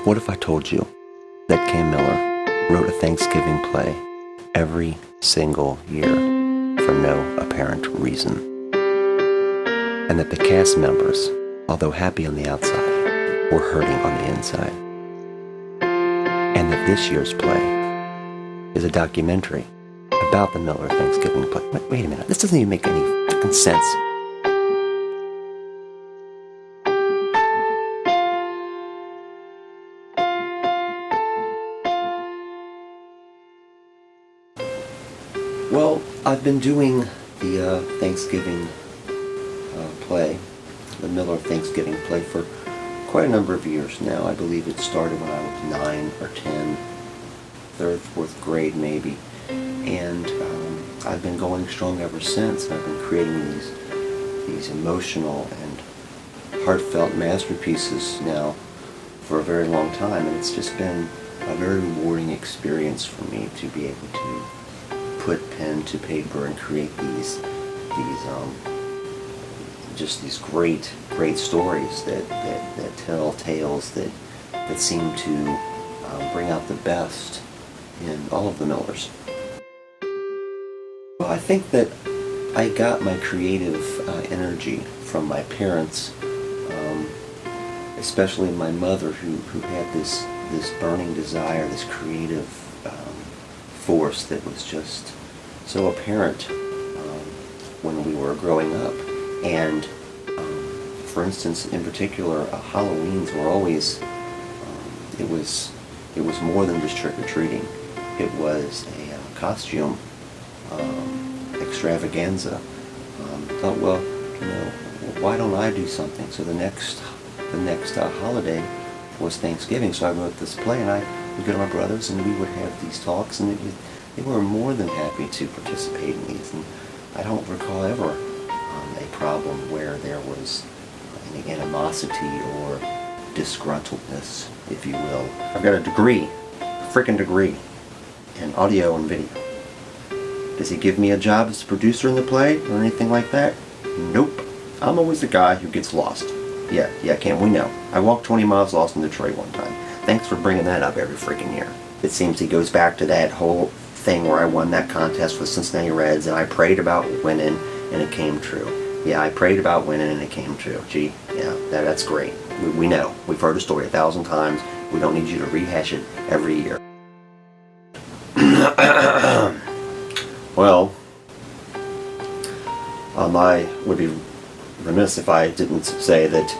What if I told you that Cam Miller wrote a Thanksgiving play every single year for no apparent reason? And that the cast members, although happy on the outside, were hurting on the inside? And that this year's play is a documentary about the Miller Thanksgiving play. Wait a minute, this doesn't even make any fucking sense. Well, I've been doing the Thanksgiving play, the Miller Thanksgiving play, for quite a number of years now. I believe it started when I was 9 or 10, 3rd, 4th grade maybe, and I've been going strong ever since. I've been creating these emotional and heartfelt masterpieces now for a very long time, and it's just been a very rewarding experience for me to be able to put pen to paper and create these great stories that tell tales that seem to bring out the best in all of the Millers. Well, I think that I got my creative energy from my parents, especially my mother, who had this burning desire, this creative force that was just so apparent when we were growing up. And for instance, in particular, Halloweens were always it was more than just trick-or-treating. It was a costume extravaganza. Thought, well, why don't I do something? So the next holiday was Thanksgiving, so I wrote this play, and I would go to my brothers, and we would have these talks, and they were more than happy to participate in these. And I don't recall ever a problem where there was any animosity or disgruntledness, if you will. I've got a degree, freaking degree, in audio and video. Does he give me a job as a producer in the play or anything like that? Nope. I'm always the guy who gets lost. Yeah, Cam, we know. I walked 20 miles lost in Detroit one time. Thanks for bringing that up every freaking year. It seems he goes back to that whole thing where I won that contest for the Cincinnati Reds, and I prayed about winning, and it came true. Yeah, I prayed about winning, and it came true. Gee, yeah, that's great. We know. We've heard the story 1,000 times. We don't need you to rehash it every year. Well, I would be remiss if I didn't say that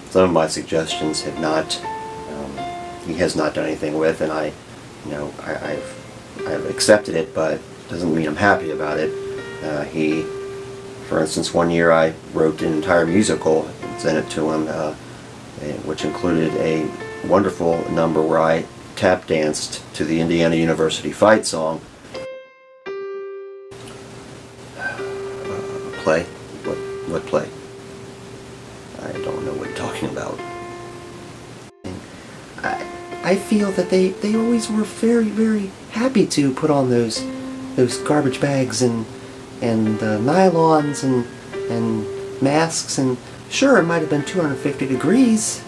some of my suggestions have not, he has not done anything with, and I've accepted it, but it doesn't mean I'm happy about it. For instance, one year I wrote an entire musical and sent it to him, which included a wonderful number where I tap danced to the Indiana University fight song. Play? What play? I don't know what you're talking about. I feel that they always were very, very happy to put on those garbage bags and nylons and masks, and sure, it might have been 250 degrees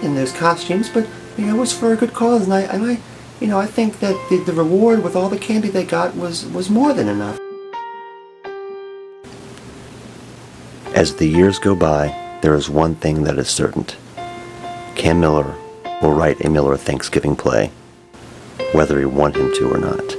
in those costumes, but it was for a good cause, and I think that the reward with all the candy they got was more than enough. As the years go by, there is one thing that is certain. Cam Miller will write a Miller Thanksgiving play, whether you want him to or not.